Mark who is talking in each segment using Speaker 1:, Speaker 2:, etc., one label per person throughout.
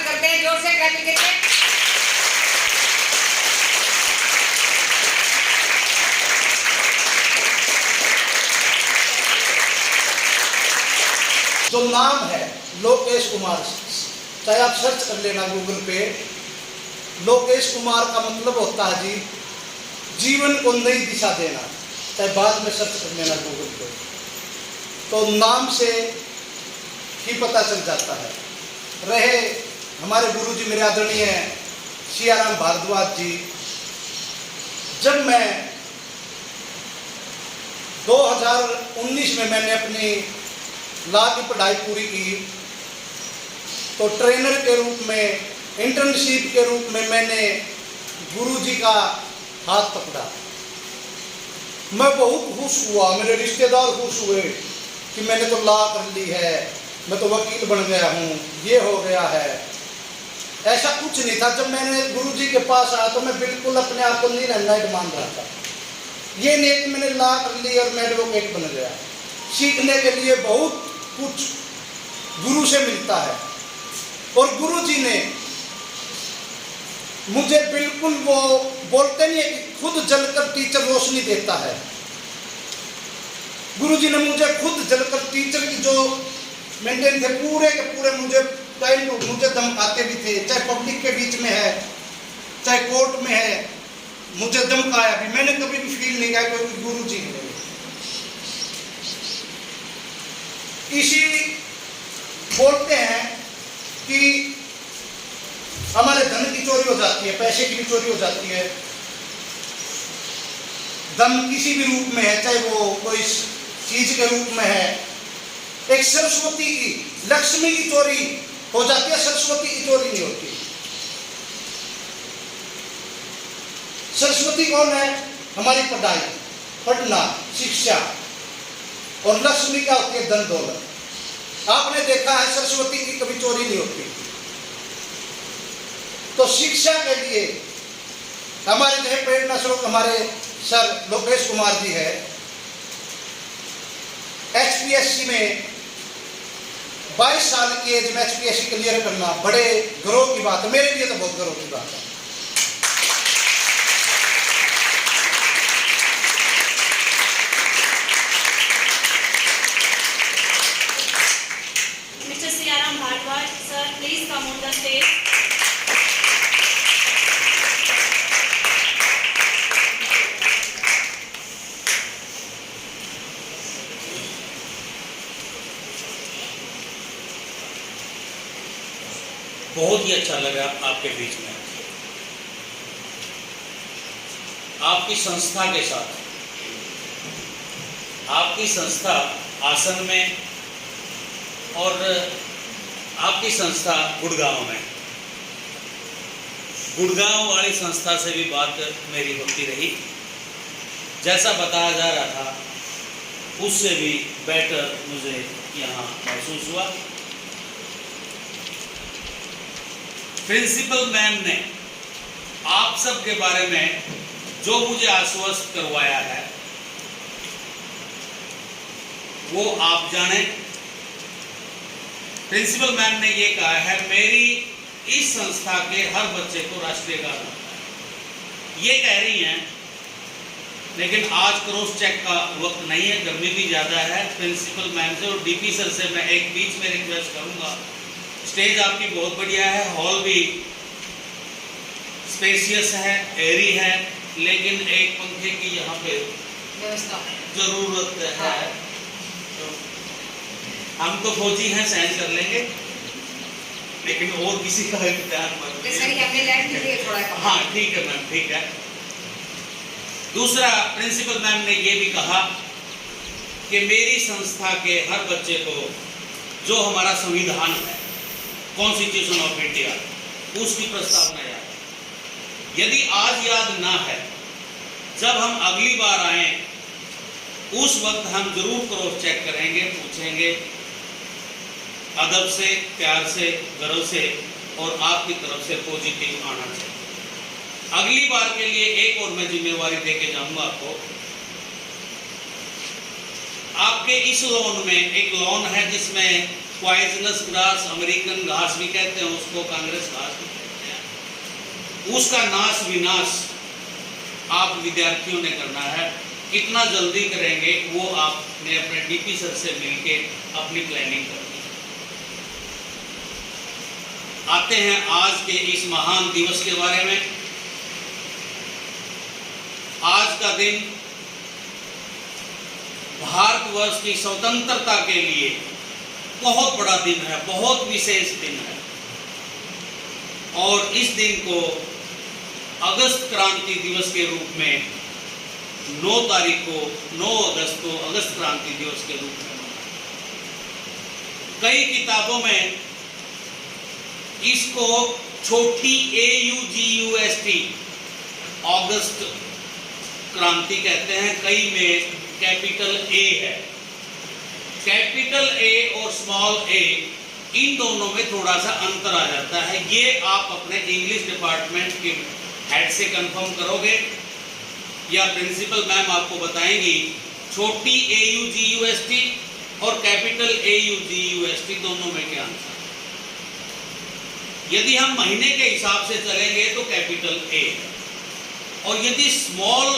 Speaker 1: करते हैं, जोर से क्लैपिंग करते हैं।
Speaker 2: जो नाम है लोकेश कुमार, चाहे आप सर्च कर लेना गूगल पे। लोकेश कुमार का मतलब होता है जी जीवन को नई दिशा देना, चाहे बाद में सर्च कर लेना गूगल पे, तो नाम से ही पता चल जाता है। रहे हमारे गुरुजी मेरे आदरणीय सियाराम भारद्वाज जी, जब मैं 2019 में मैंने अपनी लॉ की पढ़ाई पूरी की, तो ट्रेनर के रूप में, इंटर्नशिप के रूप में मैंने गुरुजी का हाथ पकड़ा। मैं बहुत खुश हुआ, मेरे रिश्तेदार खुश हुए कि मैंने तो लॉ कर ली है, मैं तो वकील बन गया हूँ, ये हो गया है। ऐसा कुछ नहीं था। जब मैंने गुरुजी के पास आया तो मैं बिल्कुल अपने आप को नील मान रहा था। ये नहीं कि मैंने लॉ कर ली और मैं एडवोकेट बन गया। सीखने के लिए बहुत कुछ गुरु से मिलता है, और गुरुजी ने मुझे बिल्कुल, वो बोलते नहीं है कि खुद जलकर टीचर रोशनी देता है, गुरुजी ने मुझे खुद जलकर टीचर की जो मेंटेन थे पूरे के पूरे, मुझे टाइम टू मुझे धमकाते भी थे, चाहे पब्लिक के बीच में है, चाहे कोर्ट में है, मुझे धमकाया भी। मैंने कभी भी फील नहीं किया क्योंकि गुरुजी ने। इसी बोलते हैं कि हमारे धन की चोरी हो जाती है, पैसे की भी चोरी हो जाती है, धन किसी भी रूप में है, चाहे वो कोई चीज के रूप में है। एक सरस्वती की, लक्ष्मी की चोरी हो जाती है, सरस्वती की चोरी नहीं होती। सरस्वती कौन है? हमारी पढ़ाई, पढ़ना, शिक्षा, और लक्ष्मी क्या होती है? धन दौलत। आपने देखा है सरस्वती की कभी चोरी नहीं होती। तो शिक्षा के लिए हमारे जो प्रेरणा स्रोत हमारे सर लोकेश कुमार जी है। HPSC में 22 साल की एज में HPSC क्लियर करना बड़े गर्व की बात है, मेरे लिए तो बहुत गर्व की बात है।
Speaker 3: Mr. Siyaram Bhardwaj, sir, please come on the stage.
Speaker 4: बहुत ही अच्छा लगा आपके बीच में, आपकी संस्था के साथ। आपकी संस्था आसन में और आपकी संस्था गुड़गांव में, गुड़गांव वाली संस्था से भी बात मेरी होती रही। जैसा बताया जा रहा था उससे भी बेटर मुझे यहाँ महसूस हुआ। प्रिंसिपल मैम ने आप सब के बारे में जो मुझे आश्वस्त करवाया है वो आप जाने। प्रिंसिपल मैम ने ये कहा है मेरी इस संस्था के हर बच्चे को राष्ट्रीय गान आता है, ये कह रही हैं। लेकिन आज क्रॉस चेक का वक्त नहीं है, गर्मी भी ज़्यादा है। प्रिंसिपल मैम से और DP सर से मैं एक बीच में रिक्वेस्ट करूंगा, स्टेज आपकी बहुत बढ़िया है, हॉल भी स्पेशियस है, एयरी है, लेकिन एक पंखे की यहाँ पे जरूरत है। तो हम तो फौजी हैं, सहन कर लेंगे, लेकिन और किसी का ध्यान मत। हाँ ठीक है मैम, ठीक है। दूसरा, प्रिंसिपल मैम ने ये भी कहा कि मेरी संस्था के हर बच्चे को जो हमारा संविधान है, कॉन्स्टिट्यूशन ऑफ इंडिया, उसकी प्रस्तावना याद है। यदि आज याद ना है, जब हम अगली बार आए उस वक्त हम जरूर क्रॉस चेक करेंगे, पूछेंगे अदब से, प्यार से, गर्व से, और आपकी तरफ से पॉजिटिव आना चाहिए। अगली बार के लिए एक और मैं जिम्मेवारी देके जाऊंगा आपको। आपके इस लोन में एक लोन है जिसमें पॉइजनस ग्रास, अमेरिकन घास भी कहते हैं उसको, कांग्रेस घास भी कहते हैं, उसका नाश विनाश आप विद्यार्थियों ने करना है। कितना जल्दी करेंगे वो आपने अपने डीपी सर से मिलके अपनी प्लानिंग करनी है। आते हैं आज के इस महान दिवस के बारे में। आज का दिन भारतवर्ष की स्वतंत्रता के लिए बहुत बड़ा दिन है, बहुत विशेष दिन है। और इस दिन को अगस्त क्रांति दिवस के रूप में 9 तारीख को, 9 अगस्त को अगस्त क्रांति दिवस के रूप में मनाया। कई किताबों में इसको छोटी AUGUST अगस्त क्रांति कहते हैं, कई में कैपिटल A है। कैपिटल A और स्मॉल a इन दोनों में थोड़ा सा अंतर आ जाता है। ये आप अपने इंग्लिश डिपार्टमेंट के हेड से कंफर्म करोगे या प्रिंसिपल मैम आपको बताएंगी। छोटी AUGUST और कैपिटल AUGUST दोनों में क्या अंतर है। यदि हम महीने के हिसाब से चलेंगे तो कैपिटल A है, और यदि स्मॉल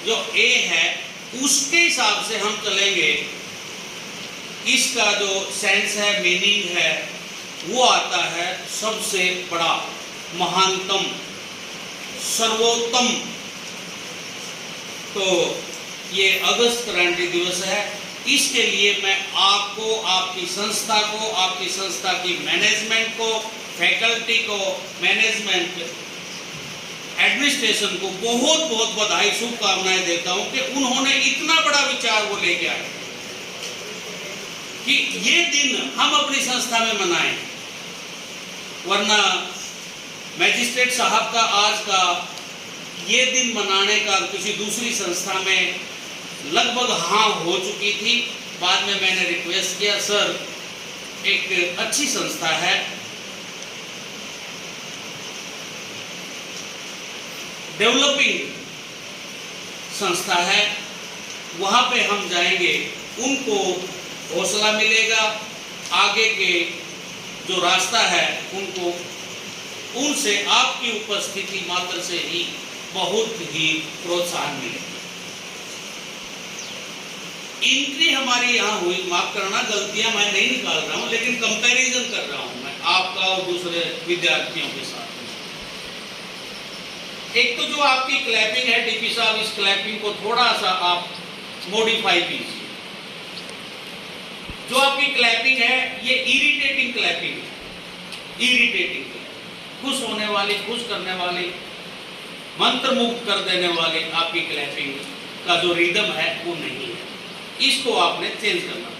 Speaker 4: जो A है उसके हिसाब से हम चलेंगे, इसका जो सेंस है, मीनिंग है, वो आता है सबसे बड़ा, महानतम, सर्वोत्तम। तो ये अगस्त क्रांति दिवस है। इसके लिए मैं आपको, आपकी संस्था को, आपकी संस्था की मैनेजमेंट को, फैकल्टी को, मैनेजमेंट एडमिनिस्ट्रेशन को बहुत बहुत बधाई, शुभकामनाएं देता हूं कि उन्होंने इतना बड़ा विचार वो लेके आए कि ये दिन हम अपनी संस्था में मनाएं। वरना मैजिस्ट्रेट साहब का आज का ये दिन मनाने का किसी दूसरी संस्था में लगभग हाँ हो चुकी थी। बाद में मैंने रिक्वेस्ट किया, सर एक अच्छी संस्था है, डेवलपिंग संस्था है, वहां पे हम जाएंगे, उनको हौसला मिलेगा, आगे के जो रास्ता है उनको, उनसे आपकी उपस्थिति मात्र से ही बहुत ही प्रोत्साहन मिलेगा। एंट्री हमारी यहाँ हुई, माफ करना गलतियां मैं नहीं निकाल रहा हूं, लेकिन कंपैरिजन कर रहा हूं मैं आपका और दूसरे विद्यार्थियों के साथ। एक तो जो आपकी क्लैपिंग है डीपी साहब, इस क्लैपिंग को थोड़ा सा आप मॉडिफाई कीजिए। जो आपकी क्लैपिंग है ये इरिटेटिंग क्लैपिंग है, इरिटेटिंग, खुश होने वाली, खुश करने वाली, मंत्र मुक्त कर देने वाली आपकी क्लैपिंग का जो रिदम है वो नहीं है। इसको आपने चेंज करना।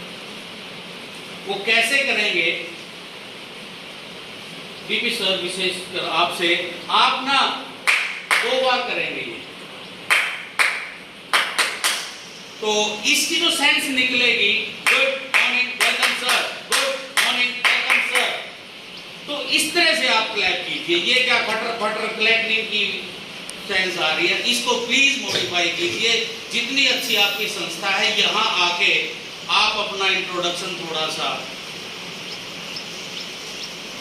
Speaker 4: वो कैसे करेंगे डीपी सर विशेषकर आपसे, आप ना 2 बार करेंगे ये, तो इसकी जो सेंस निकलेगी, good morning welcome sir, good morning welcome sir, तो इस तरह से आप क्लैप कीजिए। ये क्या फटर फटर क्लैपिंग की सेंस आ रही है, इसको प्लीज मॉडिफाई कीजिए। जितनी अच्छी आपकी संस्था है, यहाँ आके आप अपना इंट्रोडक्शन थोड़ा सा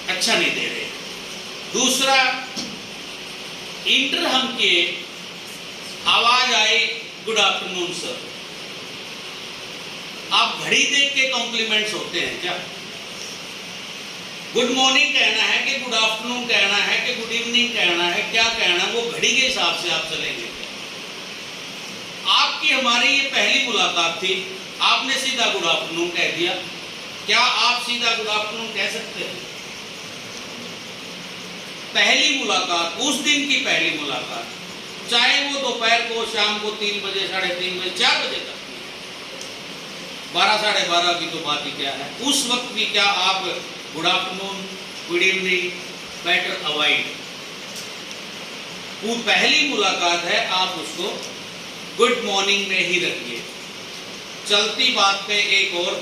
Speaker 4: अच्छा नहीं दे रहे। दूसरा, इंटर हम किए, आवाज आई गुड आफ्टरनून सर, आप घड़ी देख के कॉम्प्लीमेंट्स होते हैं क्या? गुड मॉर्निंग कहना है कि गुड आफ्टरनून कहना है कि गुड इवनिंग कहना है, क्या कहना है, वो घड़ी के हिसाब से आप चलेंगे। आपकी हमारी ये पहली मुलाकात थी, आपने सीधा गुड आफ्टरनून कह दिया। क्या आप सीधा गुड आफ्टरनून कह सकते हैं? पहली मुलाकात, उस दिन की पहली मुलाकात, चाहे वो दोपहर को, शाम को 3 बजे, 3:30 बजे, 4 बजे तक, 12, 12:30 की तो बात ही क्या है, उस वक्त भी क्या आप good afternoon, good evening, better avoid. वो पहली मुलाकात है, आप उसको गुड मॉर्निंग में ही रखिए। चलती बात पे एक और,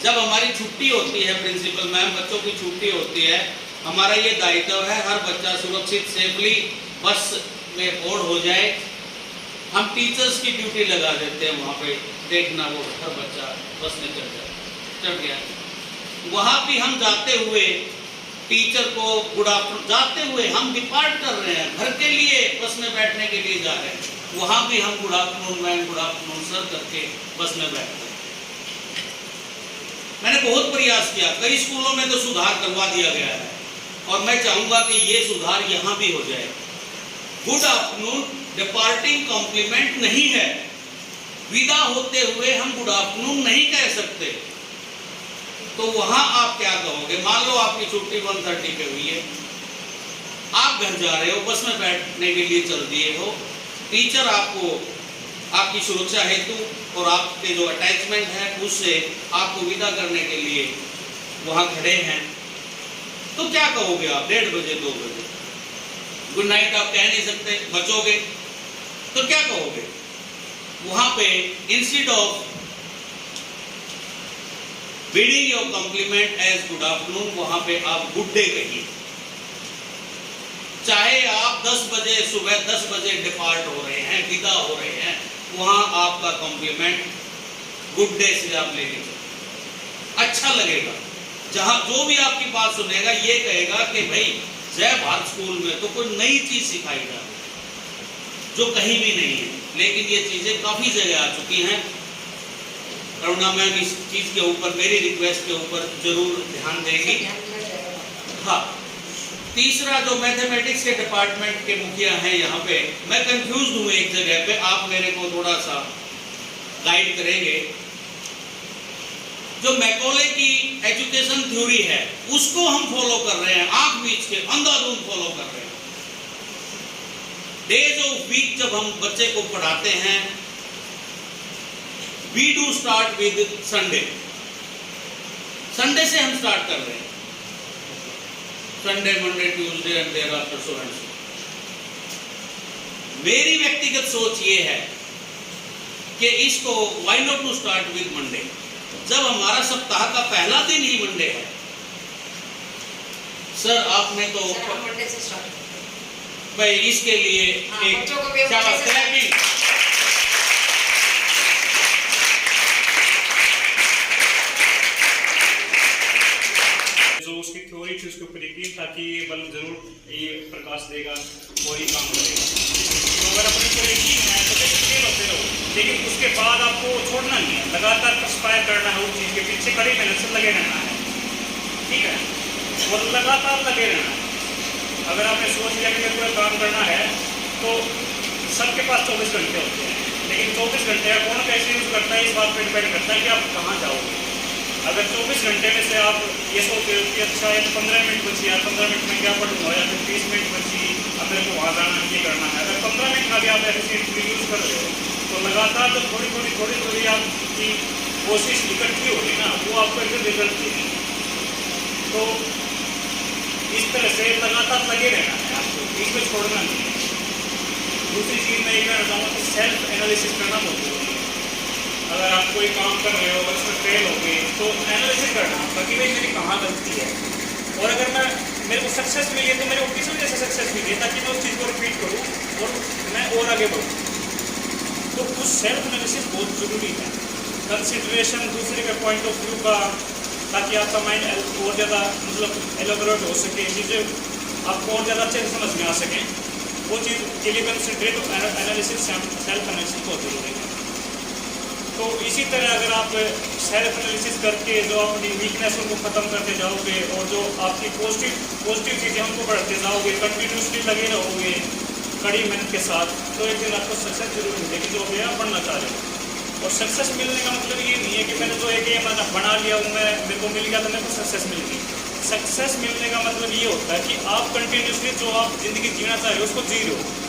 Speaker 4: जब हमारी छुट्टी होती है प्रिंसिपल मैम, बच्चों की छुट्टी होती है, हमारा ये दायित्व है हर बच्चा सुरक्षित सेफली बस में बोर्ड हो जाए। हम टीचर्स की ड्यूटी लगा देते हैं वहाँ पे, देखना वो हर बच्चा बस में चढ़ गया। वहाँ भी हम जाते हुए टीचर को गुड आफ्टरनून, जाते हुए हम डिपार्ट कर रहे हैं, घर के लिए बस में बैठने के लिए जा रहे हैं, वहाँ भी हम good afternoon ma'am, good afternoon sir करके बस में बैठते हैं। मैंने बहुत प्रयास किया, कई स्कूलों में तो सुधार करवा दिया गया है और मैं चाहूँगा कि ये सुधार यहाँ भी हो जाए। गुड आफ्टरनून डिपार्टिंग कॉम्प्लीमेंट नहीं है, विदा होते हुए हम गुड आफ्टरनून नहीं कह सकते। तो वहां आप क्या कहोगे? मान लो आपकी छुट्टी 1:30 पे हुई है, आप घर जा रहे हो, बस में बैठने के लिए चल दिए हो, टीचर आपको आपकी सुरक्षा हेतु और आपके जो अटैचमेंट है उससे आपको विदा करने के लिए वहां खड़े हैं, तो क्या कहोगे आप? 1:30 बजे 2 बजे गुड नाइट आप कह नहीं सकते, बचोगे, तो क्या कहोगे? वहां पे instead of bidding your compliment as good afternoon, वहां पे आप गुड डे कहिए। चाहे आप 10 बजे सुबह 10 बजे डिपार्ट हो रहे हैं, विदा हो रहे हैं, वहां आपका कॉम्प्लीमेंट गुड डे से आप लेके चलो, अच्छा लगेगा। जहां जो भी आपकी बात सुनेगा ये कहेगा कि भाई जय भारत स्कूल में तो कोई नई चीज सिखाई जा रही है जो कहीं भी नहीं है, लेकिन ये चीजें काफी जगह आ चुकी हैं। करुणा मैम इस चीज के ऊपर, मेरी रिक्वेस्ट के ऊपर जरूर ध्यान देंगी। हाँ, तीसरा जो मैथमेटिक्स के डिपार्टमेंट के मुखिया हैं यहाँ पे, मैं कंफ्यूज हूँ एक जगह पे, आप मेरे को थोड़ा सा गाइड करेंगे। जो मैकॉले की एजुकेशन थ्योरी है उसको हम फॉलो कर रहे हैं, आंख बीच के अंधाधुंध फॉलो कर रहे हैं। डेज ऑफ वीक जब हम बच्चे को पढ़ाते हैं, we do start with Sunday, Sunday से हम स्टार्ट कर रहे हैं, Sunday Monday Tuesday and thereafter so and so. मेरी व्यक्तिगत सोच ये है कि इसको why not to start with Monday, जब हमारा सप्ताह का पहला दिन ही मंडे है। सर आपने तो
Speaker 1: मंडे से स्टार्ट
Speaker 4: भाई इसके लिए एक क्लैपिंग।
Speaker 5: जो उसकी थ्योरी थी उसके ऊपर यकीन था कि ये बल्ब जरूर ये प्रकाश देगा और ये काम करेगा। तो अगर अपने ऊपर यकीन है तो फेल होते रहो, लेकिन उसके बाद आपको छोड़ना नहीं है, लगातार कंस्पायर करना है, उस चीज़ के पीछे कड़ी मेहनत से लगे रहना है, ठीक है, और लगातार लगे रहना है। अगर आपने सोच लिया कि मेरे को काम करना है तो सबके पास 24 घंटे होते हैं, लेकिन 24 घंटे का कौन कैसे यूज़ करता है इस बात पर डिपेंड करता है कि आप कहाँ जाओगे। अगर 24 घंटे में से आप ये सोचते हो कि अच्छा ये 15 मिनट बची है, 15 मिनट में क्या पढ़ूंगा, या फिर 30 मिनट बची, अब मेरे को वहाँ जाना ये करना है, अगर 15 मिनट का भी आप ऐसे यूज़ कर रहे हो तो लगातार जो थोड़ी आपकी कोशिश इकट्ठी होगी ना, वो आपको एक रिजल्ट देगी। तो इस तरह से लगातार लगे रहना है आपको, इसमें छोड़ना नहीं है। दूसरी चीज़ मैं ये कहना चाहूँगा कि सेल्फ एनालिसिस करना बहुत जरूरी है। अगर आप कोई काम कर रहे हो और उसमें फेल हो गए तो एनालिसिस करना कि भाई मेरी कहाँ गलती है, और अगर मेरे को सक्सेस मिली है तो मेरे को किस वजह से सक्सेस मिली है, ताकि मैं उस चीज़ को रिपीट करूँ और मैं और आगे बढ़ूँ। तो उस सेल्फ एनालिसिस बहुत ज़रूरी है। कंसिडरेशन दूसरे के पॉइंट ऑफ व्यू का, ताकि आपका माइंड और ज़्यादा मतलब एलोबरेट हो सके, चीज़ें आपको और ज़्यादा अच्छे से समझ में आ सकें, वो चीज़ के लिए कंसिडरेटिव एनालिसिस, सेल्फ एनालिसिस बहुत ज़रूरी है। तो इसी तरह अगर आप सेल्फ एनालिसिस करके जो अपनी वीकनेस उनको ख़त्म करते जाओगे और जो आपकी पॉजिटिव चीज़ें हमको बढ़ाते जाओगे, कंटिन्यूसली लगे रहोगे कड़ी मेहनत के साथ, तो एक दिन आपको सक्सेस जरूर मिलेगी जो भी आप बढ़ना चाह रहे हो। और सक्सेस मिलने का मतलब ये नहीं है कि मैंने जो एक एम बना लिया हूँ, मेरे को मिल गया तो मेरे को सक्सेस मिल गई। सक्सेस मिलने का मतलब ये होता है कि आप कंटिन्यूसली जो आप ज़िंदगी जीना चाह रहे हो उसको जी रहे हो।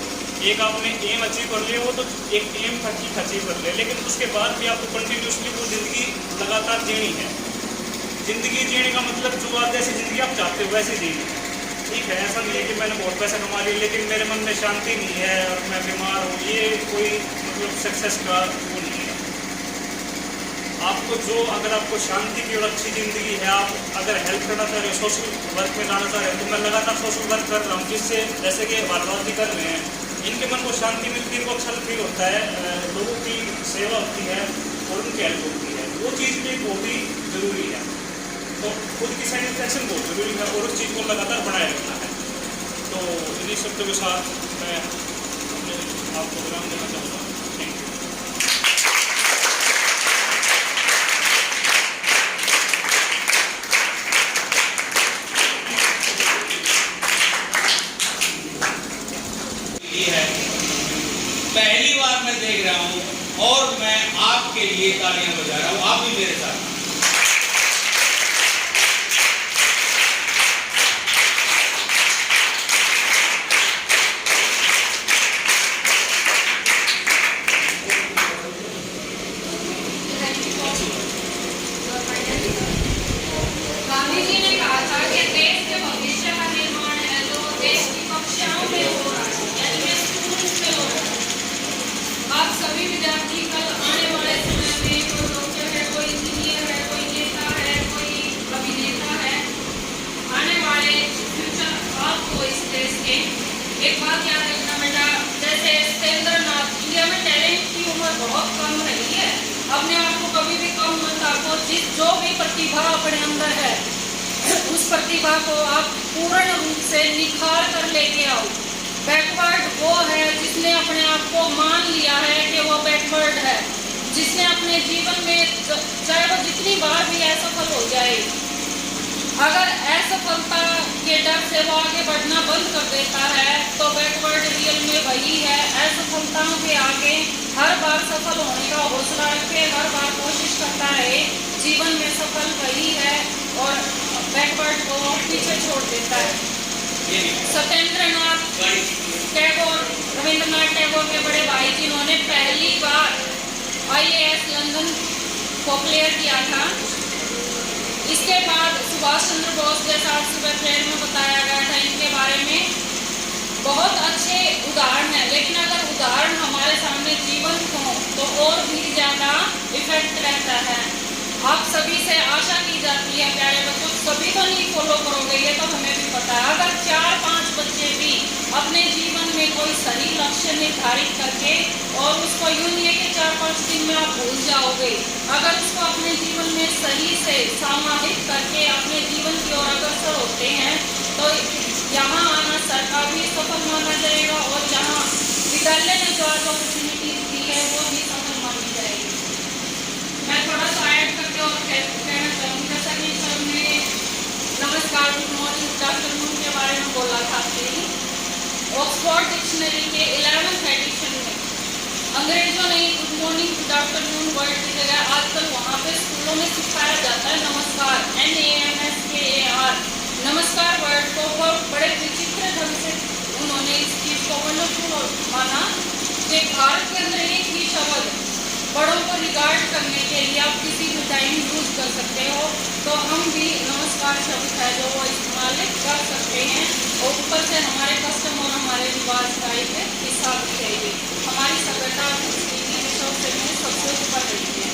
Speaker 5: एक आपने एम अचीव कर लिया हो तो एक एम अचीव कर लिया, लेकिन उसके बाद भी आपको कंटिन्यूसली वो ज़िंदगी लगातार जीनी है। ज़िंदगी जीने का मतलब जो आप जैसी ज़िंदगी आप चाहते हो वैसे जीनी है, ठीक है। ऐसा नहीं है कि मैंने बहुत पैसा कमा लिया लेकिन मेरे मन में शांति नहीं है और मैं बीमार हूँ, ये कोई मतलब सक्सेस का वो नहीं है। आपको जो, अगर आपको शांति की और अच्छी ज़िंदगी है, आप अगर हेल्प करना चाह रहे हो, सोशल वर्क में जाना चाह रहे हो, तो मैं लगातार सोशल वर्क कर रहा हूँ, जिससे जैसे कि भारतवासी कर रहे हैं, इनके मन को शांति मिलती है, इनको अच्छा फील होता है, लोगों की सेवा होती है और उनकी हेल्प होती है, वो चीज़ भी बहुत ही ज़रूरी है। तो खुद की सेटिस्फैक्शन बहुत जरूरी है और उस चीज़ को लगातार बनाए रखना है। तो इन्हीं शब्दों के साथ मैं अपने आपको विराम देना चाहूँगा। Thank you.
Speaker 4: है पहली बार मैं देख रहा हूं और मैं आपके लिए तालियां बजा रहा हूं, आप भी मेरे साथ।
Speaker 3: गांधी जी ने कहा था कि देश के भविष्य का निर्माण है जो देश की कक्षाओं में हो रहा है, यानी कि स्कूल में हो रहा है। आप सभी विद्यार्थी कल आने वाले समय में कोई डॉक्टर है, कोई इंजीनियर है, कोई नेता है, कोई अभिनेता है, आने वाले फ्यूचर आपको इस देश के एक बात याद रखना बेटा, जैसे सत्येंद्र नाथ, इंडिया में टैलेंट की उम्र बहुत कम रही है। अपने आप को कभी भी कम मत आंको। जो भी प्रतिभा अपने अंदर है उस प्रतिभा को आप पूर्ण रूप से निखार कर लेके आओ। बैकवर्ड वो है जिसने अपने आप को मान लिया है कि वो बैकवर्ड है, जिसने अपने जीवन में चाहे वो जितनी बार भी असफल हो जाए, अगर असफलता के डर से वो आगे बढ़ना बंद कर देता है तो बैकवर्ड रियल में वही है। असफलताओं के आगे हर बार सफल होने का हौसला रखे, हर बार कोशिश करता है, जीवन में सफल वही है और बैकवर्ड को पीछे छोड़ देता है। सत्येंद्र नाथ टैगोर, रविंद्रनाथ टैगोर के बड़े भाई जिन्होंने पहली बार IAS लंदन को क्लियर किया था। इसके बाद सुभाष चंद्र बोस जैसा आज सुबह प्रेयर में बताया गया था, इनके बारे में बहुत अच्छे उदाहरण है। लेकिन अगर उदाहरण हमारे सामने जीवंत हो तो और भी ज़्यादा इफेक्ट रहता है। आप सभी से आशा की जाती है प्यारे बच्चों, सभी तो नहीं फॉलो करोगे ये तो हमें भी पता है। अगर 4-5 बच्चे भी अपने जीवन में कोई सही लक्ष्य निर्धारित करके और उसको यूं नहीं है कि 4-5 दिन में आप भूल जाओगे, अगर उसको अपने जीवन में सही से समाहित करके अपने जीवन की ओर अग्रसर होते हैं तो यहाँ आना सरकार भी सफल माना जाएगा और जहाँ विद्यालय ने जो अपॉर्चुनिटी दी है वो भी सफल मानी जाएगी। मैं थोड़ा सा ऐड करके और कहना चाहूँगी, जैसा कि सर ने नमस्कार, गुड मॉर्निंग, गुड आफ्टरनून के बारे में बोला था कि ऑक्सफोर्ड डिक्शनरी के 11th एडिशन में अंग्रेजों ने good morning, good afternoon word की जगह आजकल वहाँ पे स्कूलों में सिखाया जाता है नमस्कार, NAMSKAR, नमस्कार वर्ड को बहुत बड़े विचित्र ढंग से उन्होंने इस चीज़ को वंडरफुल माना कि भारत के अंदर एक ही शब्द बड़ों को रिगार्ड करने के लिए आप किसी भी टाइम यूज कर सकते हो, तो हम भी नमस्कार शब्द है जो वो इस्तेमाल कर सकते हैं। और ऊपर से हमारे कस्टम और हमारे रिवाज का एक हिसाब चाहिए, हमारी सभ्यता सबसे ऊपर रही है।